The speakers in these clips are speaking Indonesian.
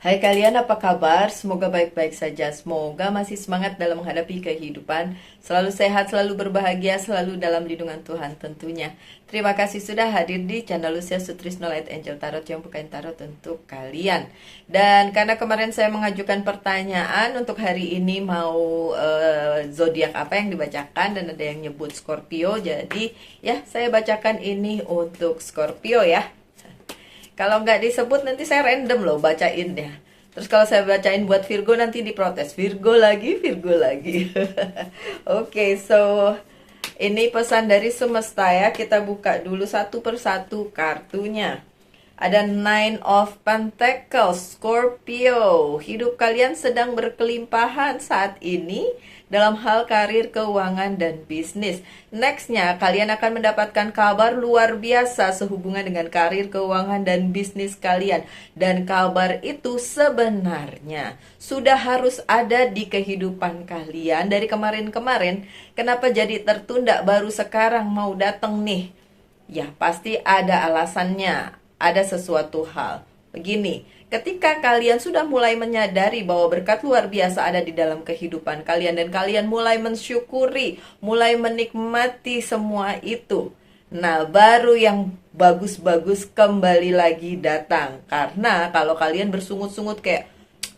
Hai kalian, apa kabar? Semoga baik-baik saja. Semoga masih semangat dalam menghadapi kehidupan. Selalu sehat, selalu berbahagia, selalu dalam lindungan Tuhan tentunya. Terima kasih sudah hadir di channel Lucia Sutrisno Light Angel Tarot yang bukain tarot untuk kalian. Dan karena kemarin saya mengajukan pertanyaan untuk hari ini mau zodiak apa yang dibacakan, dan ada yang nyebut Scorpio. Jadi ya saya bacakan ini untuk Scorpio ya. Kalau nggak disebut nanti saya random loh bacainnya. Terus kalau saya bacain buat Virgo nanti diprotes. Virgo lagi, Virgo lagi. Oke, so ini pesan dari semesta ya. Kita buka dulu satu persatu kartunya. Ada Nine of Pentacles, Scorpio. Hidup kalian sedang berkelimpahan saat ini dalam hal karir, keuangan, dan bisnis. Nextnya, kalian akan mendapatkan kabar luar biasa sehubungan dengan karir, keuangan, dan bisnis kalian. Dan kabar itu sebenarnya sudah harus ada di kehidupan kalian dari kemarin-kemarin. Kenapa jadi tertunda baru sekarang mau datang nih? Ya, pasti ada alasannya. Ada sesuatu hal. Begini, ketika kalian sudah mulai menyadari bahwa berkat luar biasa ada di dalam kehidupan kalian dan kalian mulai mensyukuri, mulai menikmati semua itu. Nah, baru yang bagus-bagus kembali lagi datang. Karena kalau kalian bersungut-sungut kayak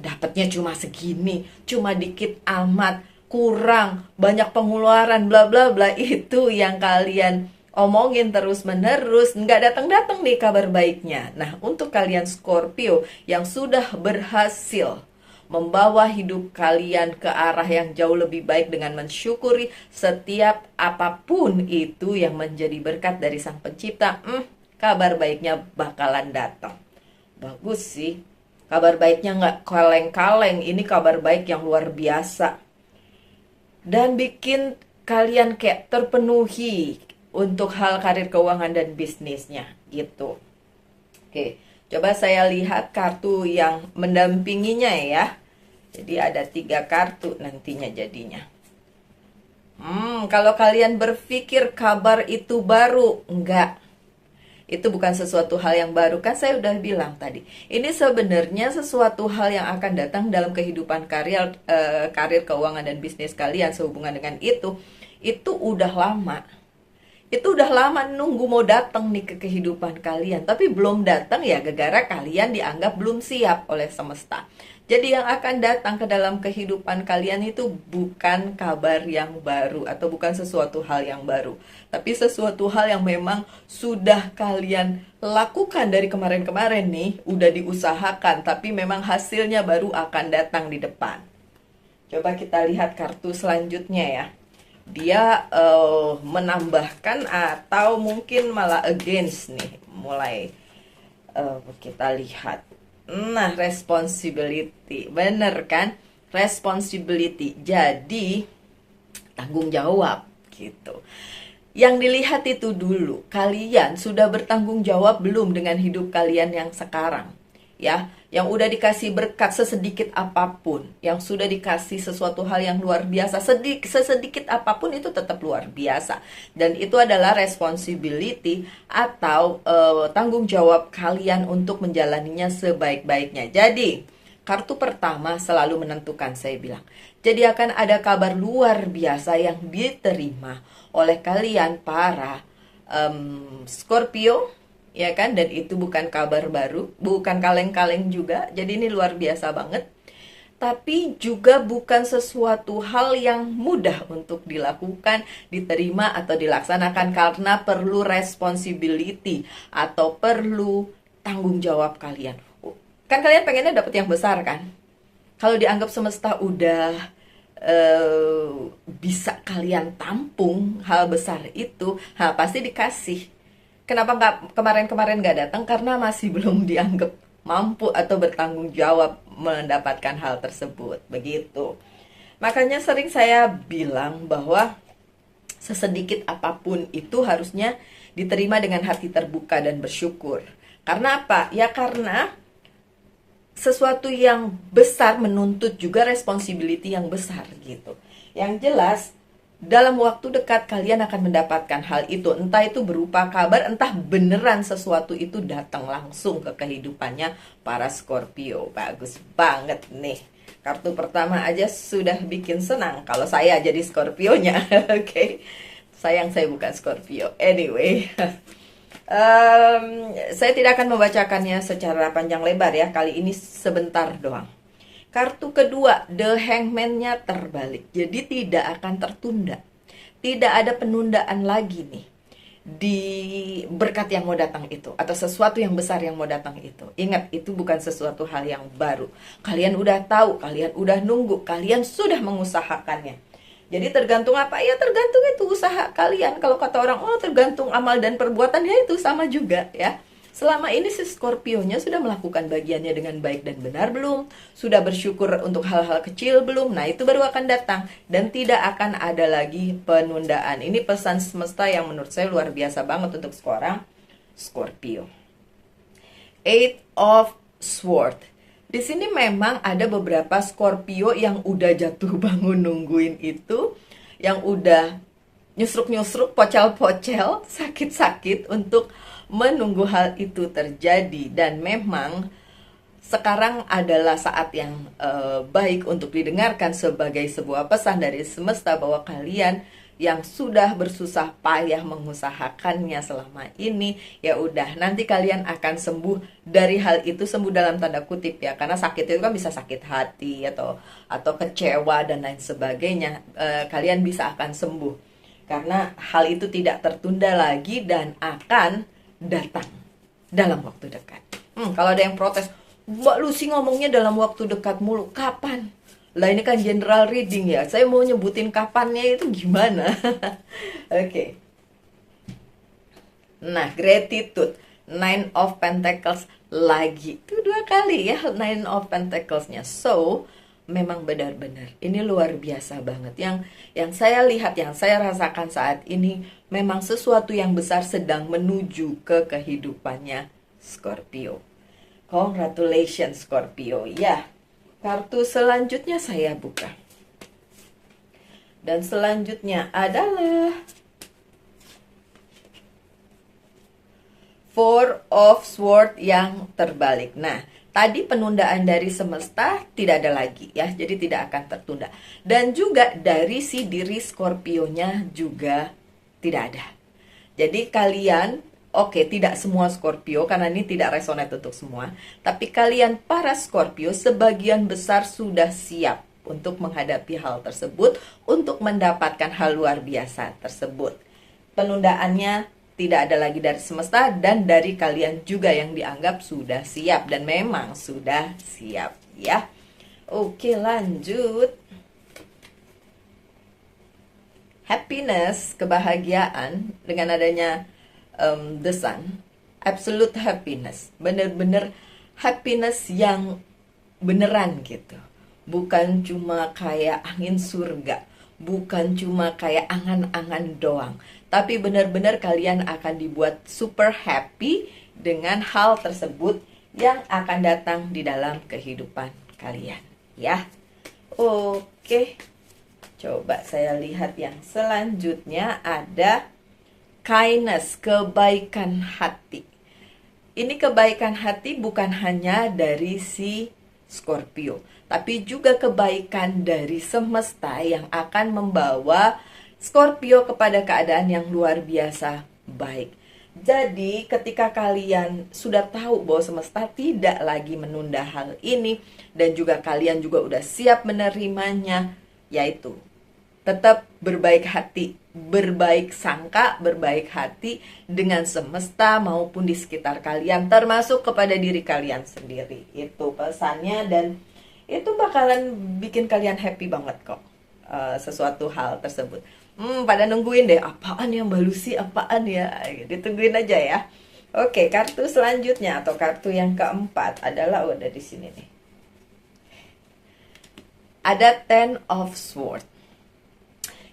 dapatnya cuma segini, cuma dikit amat, kurang, banyak pengeluaran, bla bla bla, itu yang kalian omongin terus menerus, nggak datang-datang nih kabar baiknya. Nah, untuk kalian Scorpio yang sudah berhasil membawa hidup kalian ke arah yang jauh lebih baik dengan mensyukuri setiap apapun itu yang menjadi berkat dari Sang Pencipta, kabar baiknya bakalan datang. Bagus sih, kabar baiknya nggak kaleng-kaleng, ini kabar baik yang luar biasa. Dan bikin kalian kayak terpenuhi untuk hal karir, keuangan, dan bisnisnya gitu. Oke, coba saya lihat kartu yang mendampinginya ya. Jadi ada 3 kartu nantinya jadinya. Kalau kalian berpikir kabar itu baru, enggak. Itu bukan sesuatu hal yang baru, kan saya udah bilang tadi. Ini sebenarnya sesuatu hal yang akan datang dalam kehidupan karir, keuangan, dan bisnis kalian sehubungan dengan itu udah lama. Itu udah lama nunggu mau datang nih ke kehidupan kalian, tapi belum datang ya gara-gara kalian dianggap belum siap oleh semesta. Jadi yang akan datang ke dalam kehidupan kalian itu bukan kabar yang baru atau bukan sesuatu hal yang baru, tapi sesuatu hal yang memang sudah kalian lakukan dari kemarin-kemarin nih, udah diusahakan, tapi memang hasilnya baru akan datang di depan. Coba kita lihat kartu selanjutnya ya. Dia menambahkan atau mungkin malah against nih. Mulai kita lihat. Nah, responsibility. Bener kan? Responsibility. Jadi tanggung jawab gitu. Yang dilihat itu dulu, kalian sudah bertanggung jawab belum dengan hidup kalian yang sekarang? Ya, yang udah dikasih berkat sesedikit apapun, yang sudah dikasih sesuatu hal yang luar biasa, sesedikit apapun itu tetap luar biasa. Dan itu adalah responsibility atau tanggung jawab kalian untuk menjalaninya sebaik-baiknya. Jadi, kartu pertama selalu menentukan, saya bilang. Jadi akan ada kabar luar biasa yang diterima oleh kalian para Scorpio, ya kan? Dan itu bukan kabar baru, bukan kaleng-kaleng juga. Jadi ini luar biasa banget. Tapi juga bukan sesuatu hal yang mudah untuk dilakukan, diterima, atau dilaksanakan karena perlu responsibility atau perlu tanggung jawab kalian. Kan kalian pengennya dapat yang besar kan? Kalau dianggap semesta udah bisa kalian tampung hal besar itu, pasti dikasih. Kenapa nggak kemarin-kemarin nggak datang? Karena masih belum dianggap mampu atau bertanggung jawab mendapatkan hal tersebut. Begitu. Makanya sering saya bilang bahwa sesedikit apapun itu harusnya diterima dengan hati terbuka dan bersyukur. Karena apa? Ya karena sesuatu yang besar menuntut juga responsibility yang besar gitu. Yang jelas dalam waktu dekat kalian akan mendapatkan hal itu. Entah itu berupa kabar, entah beneran sesuatu itu datang langsung ke kehidupannya para Scorpio. Bagus banget nih. Kartu pertama aja sudah bikin senang kalau saya jadi Scorpionya. Oke. Sayang saya bukan Scorpio. Anyway. Saya tidak akan membacakannya secara panjang lebar ya. Kali ini sebentar doang. Kartu kedua, The Hangman-nya terbalik. Jadi tidak akan tertunda. Tidak ada penundaan lagi nih di berkat yang mau datang itu, atau sesuatu yang besar yang mau datang itu. Ingat, itu bukan sesuatu hal yang baru. Kalian udah tahu, kalian udah nunggu, kalian sudah mengusahakannya. Jadi tergantung apa? Ya tergantung itu usaha kalian. Kalau kata orang, oh tergantung amal dan perbuatan, ya itu sama juga ya. Selama ini si Scorpio-nya sudah melakukan bagiannya dengan baik dan benar belum? Sudah bersyukur untuk hal-hal kecil belum? Nah itu baru akan datang. Dan tidak akan ada lagi penundaan. Ini pesan semesta yang menurut saya luar biasa banget untuk seorang Scorpio. Eight of Swords. Di sini memang ada beberapa Scorpio yang udah jatuh bangun nungguin itu. Yang udah nyusruk-nyusruk, pocel-pocel, sakit-sakit untuk menunggu hal itu terjadi. Dan memang sekarang adalah saat yang baik untuk didengarkan sebagai sebuah pesan dari semesta bahwa kalian yang sudah bersusah payah mengusahakannya selama ini, ya udah nanti kalian akan sembuh dari hal itu. Sembuh dalam tanda kutip ya, karena sakit itu kan bisa sakit hati atau kecewa dan lain sebagainya. Kalian bisa akan sembuh karena hal itu tidak tertunda lagi dan akan datang dalam waktu dekat. Kalau ada yang protes, Mbak Lucy ngomongnya dalam waktu dekat mulu, kapan? Lah ini kan general reading ya, saya mau nyebutin kapannya itu gimana? Oke. Nah, gratitude, Nine of Pentacles lagi. Itu 2 kali ya Nine of Pentacles-nya. So, memang benar-benar ini luar biasa banget. Yang saya lihat, yang saya rasakan saat ini, memang sesuatu yang besar sedang menuju ke kehidupannya Scorpio. Congratulations Scorpio. Ya, kartu selanjutnya saya buka. Dan selanjutnya adalah Four of Swords yang terbalik. Nah, tadi penundaan dari semesta tidak ada lagi ya, jadi tidak akan tertunda. Dan juga dari si diri Scorpio-nya juga tidak ada. Jadi kalian, oke, tidak semua Scorpio karena ini tidak resonate untuk semua, tapi kalian para Scorpio sebagian besar sudah siap untuk menghadapi hal tersebut, untuk mendapatkan hal luar biasa tersebut. Penundaannya tidak ada lagi dari semesta dan dari kalian juga yang dianggap sudah siap, dan memang sudah siap ya. Oke, lanjut. Happiness, kebahagiaan dengan adanya the sun, absolute happiness, bener-bener happiness yang beneran gitu, bukan cuma kayak angin surga, bukan cuma kayak angan-angan doang, tapi benar-benar kalian akan dibuat super happy dengan hal tersebut yang akan datang di dalam kehidupan kalian ya. Oke, coba saya lihat yang selanjutnya ada kindness, kebaikan hati. Ini kebaikan hati bukan hanya dari si Scorpio, tapi juga kebaikan dari semesta yang akan membawa Scorpio kepada keadaan yang luar biasa baik. Jadi ketika kalian sudah tahu bahwa semesta tidak lagi menunda hal ini, dan juga kalian juga udah siap menerimanya, yaitu tetap berbaik hati, berbaik sangka, berbaik hati dengan semesta maupun di sekitar kalian, termasuk kepada diri kalian sendiri. Itu pesannya, dan itu bakalan bikin kalian happy banget kok, sesuatu hal tersebut. Pada nungguin deh, apaan ya Mbak Lucy, apaan ya? Ditungguin aja ya. Oke, kartu selanjutnya atau kartu yang keempat adalah udah di sini nih. Ada Ten of Swords.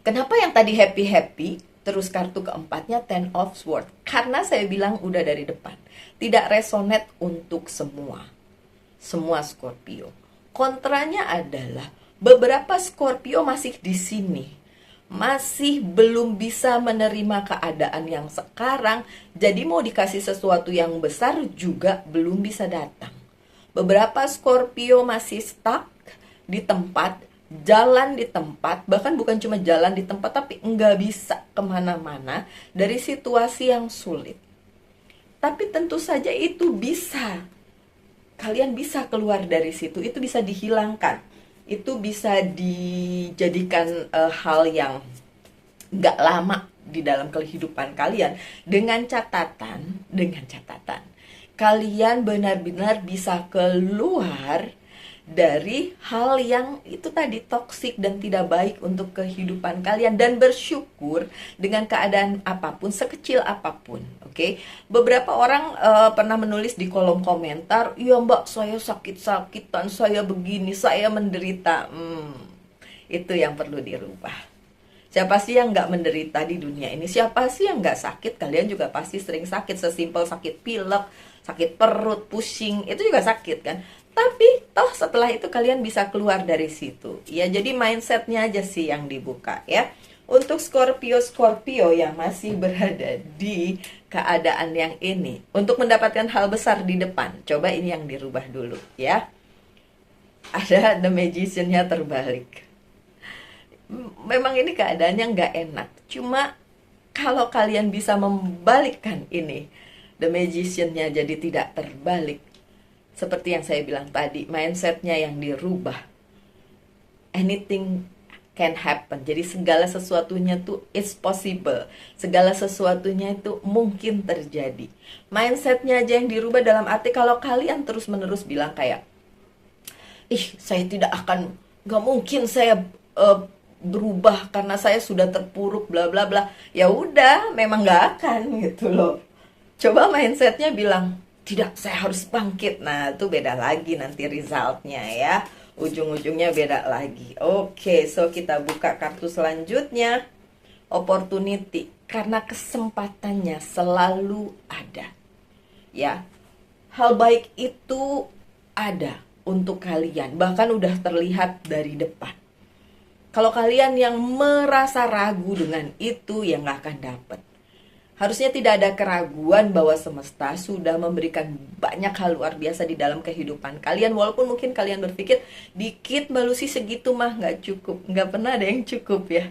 Kenapa yang tadi happy-happy, terus kartu keempatnya Ten of Swords? Karena saya bilang udah dari depan, tidak resonate untuk semua Scorpio. Kontranya adalah beberapa Scorpio masih di sini, masih belum bisa menerima keadaan yang sekarang, jadi mau dikasih sesuatu yang besar juga belum bisa datang. Beberapa Scorpio masih stuck di tempat, jalan di tempat, bahkan bukan cuma jalan di tempat, tapi nggak bisa kemana-mana dari situasi yang sulit. Tapi tentu saja itu bisa, kalian bisa keluar dari situ, itu bisa dihilangkan, itu bisa dijadikan hal yang nggak lama di dalam kehidupan kalian, dengan catatan kalian benar-benar bisa keluar dari hal yang itu tadi toksik dan tidak baik untuk kehidupan kalian, dan bersyukur dengan keadaan apapun, sekecil apapun. Oke, beberapa orang pernah menulis di kolom komentar, "Iya Mbak, saya sakit-sakitan, saya begini, saya menderita." Itu yang perlu dirubah. Siapa sih yang nggak menderita di dunia ini? Siapa sih yang nggak sakit? Kalian juga pasti sering sakit, sesimpel sakit pilek, sakit perut, pusing, itu juga sakit kan? Tapi toh setelah itu kalian bisa keluar dari situ. Ya, jadi mindsetnya aja sih yang dibuka ya. Untuk Scorpio yang masih berada di keadaan yang ini, untuk mendapatkan hal besar di depan, coba ini yang dirubah dulu ya. Ada The Magician-nya terbalik. Memang ini keadaannya nggak enak. Cuma kalau kalian bisa membalikkan ini, The Magician-nya jadi tidak terbalik, seperti yang saya bilang tadi, mindsetnya yang dirubah, anything can happen. Jadi segala sesuatunya tuh it's possible, segala sesuatunya itu mungkin terjadi. Mindsetnya aja yang dirubah, dalam arti kalau kalian terus menerus bilang kayak, saya tidak akan, gak mungkin saya berubah karena saya sudah terpuruk bla bla bla, ya udah memang gak akan gitu loh. Coba mindsetnya bilang, tidak, saya harus bangkit. Nah, itu beda lagi nanti resultnya ya. Ujung-ujungnya beda lagi. Oke, so kita buka kartu selanjutnya. Opportunity. Karena kesempatannya selalu ada. Ya, hal baik itu ada untuk kalian. Bahkan udah terlihat dari depan. Kalau kalian yang merasa ragu dengan itu, ya nggak akan dapat. Harusnya tidak ada keraguan bahwa semesta sudah memberikan banyak hal luar biasa di dalam kehidupan kalian. Walaupun mungkin kalian berpikir, dikit Mbak Lucy, segitu mah nggak cukup. Nggak pernah ada yang cukup ya.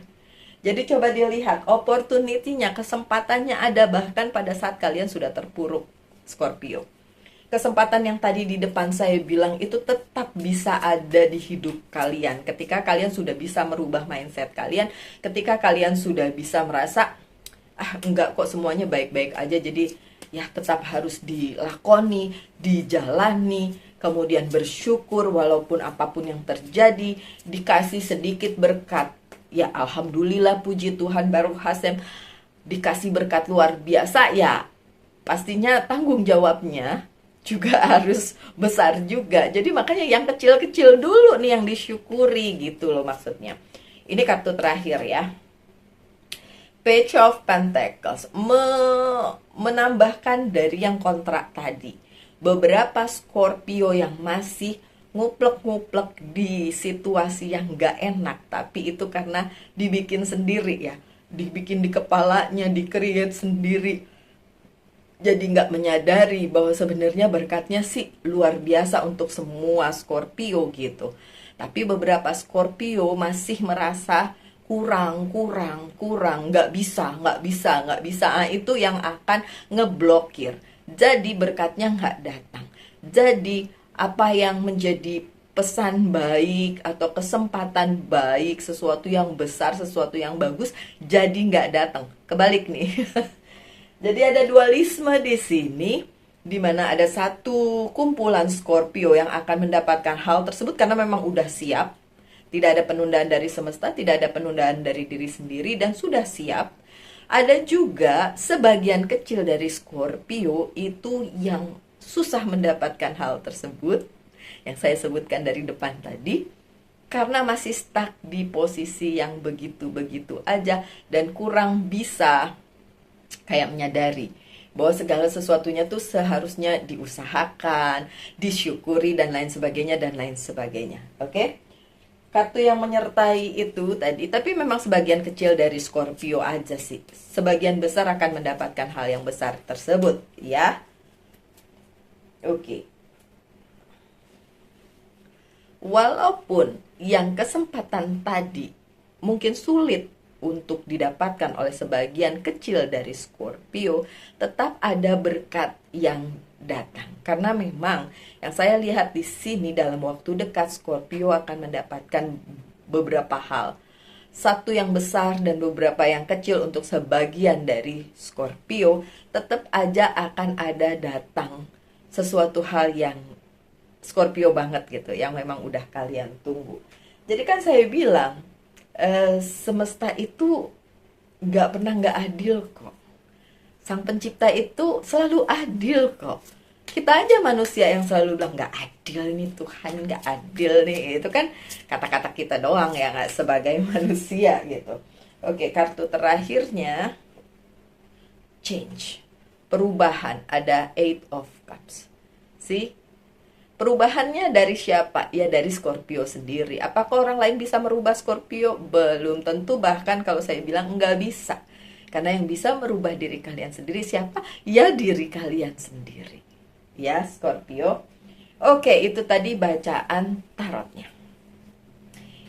Jadi coba dilihat, opportunity-nya, kesempatannya ada bahkan pada saat kalian sudah terpuruk, Scorpio. Kesempatan yang tadi di depan saya bilang itu tetap bisa ada di hidup kalian. Ketika kalian sudah bisa merubah mindset kalian, ketika kalian sudah bisa merasa, enggak kok, semuanya baik-baik aja, jadi ya tetap harus dilakoni, dijalani, kemudian bersyukur walaupun apapun yang terjadi, dikasih sedikit berkat, ya alhamdulillah, puji Tuhan, Baruch Hashem, dikasih berkat luar biasa, ya pastinya tanggung jawabnya juga harus besar juga. Jadi makanya yang kecil-kecil dulu nih yang disyukuri gitu loh maksudnya. Ini kartu terakhir ya, Page of Pentacles, menambahkan dari yang kontrak tadi. Beberapa Scorpio yang masih nguplek-nguplek di situasi yang gak enak, tapi itu karena dibikin sendiri ya, dibikin di kepalanya, di-create sendiri. Jadi gak menyadari bahwa sebenarnya berkatnya sih luar biasa untuk semua Scorpio gitu. Tapi beberapa Scorpio masih merasa kurang, nggak bisa. Nah, itu yang akan ngeblokir. Jadi berkatnya nggak datang. Jadi apa yang menjadi pesan baik atau kesempatan baik, sesuatu yang besar, sesuatu yang bagus, jadi nggak datang. Kebalik nih. Jadi ada dualisme di sini, di mana ada satu kumpulan Scorpio yang akan mendapatkan hal tersebut karena memang udah siap. Tidak ada penundaan dari semesta, tidak ada penundaan dari diri sendiri, dan sudah siap. Ada juga sebagian kecil dari Scorpio itu yang susah mendapatkan hal tersebut, yang saya sebutkan dari depan tadi, karena masih stuck di posisi yang begitu-begitu aja, dan kurang bisa kayak menyadari bahwa segala sesuatunya tuh seharusnya diusahakan, disyukuri, dan lain sebagainya, dan lain sebagainya. Oke? kartu yang menyertai itu tadi, tapi memang sebagian kecil dari Scorpio aja sih. Sebagian besar akan mendapatkan hal yang besar tersebut, ya. Oke. Walaupun yang kesempatan tadi mungkin sulit untuk didapatkan oleh sebagian kecil dari Scorpio, tetap ada berkat yang datang. Karena memang yang saya lihat di sini dalam waktu dekat Scorpio akan mendapatkan beberapa hal. Satu yang besar dan beberapa yang kecil untuk sebagian dari Scorpio, tetap aja akan ada datang sesuatu hal yang Scorpio banget gitu, yang memang udah kalian tunggu. Jadi kan saya bilang, semesta itu gak pernah gak adil kok. Sang pencipta itu selalu adil kok. Kita aja manusia yang selalu bilang gak adil nih, Tuhan gak adil nih. Itu kan kata-kata kita doang ya, gak sebagai manusia gitu. Oke, kartu terakhirnya change, perubahan. Ada Eight of Cups. See? Perubahannya dari siapa? Ya dari Scorpio sendiri. Apakah orang lain bisa merubah Scorpio? Belum tentu, bahkan kalau saya bilang nggak bisa. Karena yang bisa merubah diri kalian sendiri siapa? Ya diri kalian sendiri. Ya Scorpio. Oke, itu tadi bacaan tarotnya.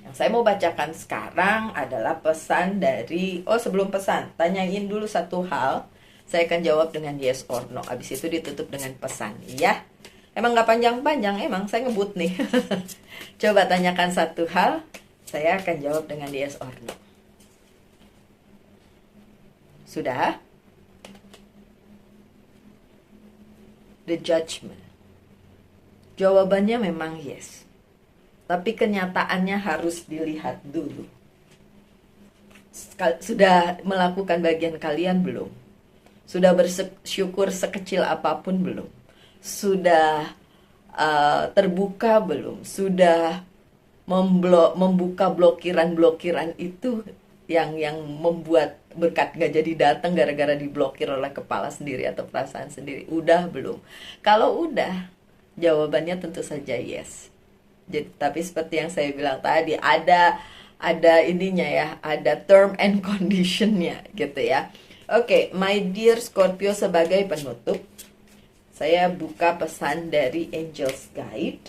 Yang saya mau bacakan sekarang adalah pesan dari... Oh, sebelum pesan, tanyain dulu satu hal. Saya akan jawab dengan yes or no. Habis itu ditutup dengan pesan, ya. Emang gak panjang-panjang, emang saya ngebut nih. Coba tanyakan satu hal, saya akan jawab dengan yes or no. Sudah? The Judgment. Jawabannya memang yes. Tapi kenyataannya harus dilihat dulu. Sudah melakukan bagian kalian belum? Sudah bersyukur sekecil apapun belum? Sudah terbuka belum? Sudah membuka blokiran-blokiran itu yang membuat berkat gak jadi datang gara-gara diblokir oleh kepala sendiri atau perasaan sendiri? Udah belum? Kalau udah, jawabannya tentu saja yes. Jadi, tapi seperti yang saya bilang tadi, ada ininya ya, ada term and conditionnya gitu ya. Oke, my dear Scorpio, sebagai penutup, saya buka pesan dari Angel's Guide.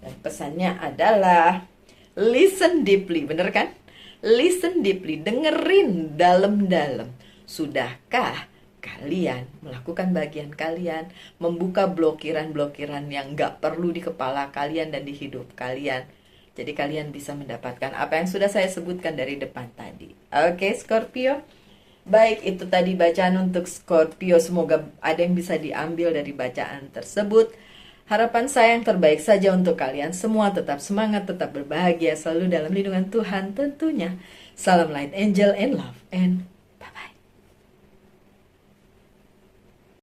Dan pesannya adalah listen deeply, bener kan? Listen deeply, dengerin dalam-dalam. Sudahkah kalian melakukan bagian kalian, membuka blokiran-blokiran yang gak perlu di kepala kalian dan di hidup kalian? Jadi kalian bisa mendapatkan apa yang sudah saya sebutkan dari depan tadi. Oke, Scorpio? Baik, itu tadi bacaan untuk Scorpio. Semoga ada yang bisa diambil dari bacaan tersebut. Harapan saya yang terbaik saja untuk kalian semua. Tetap semangat, tetap berbahagia, selalu dalam lindungan Tuhan tentunya. Salam light, angel, and love, and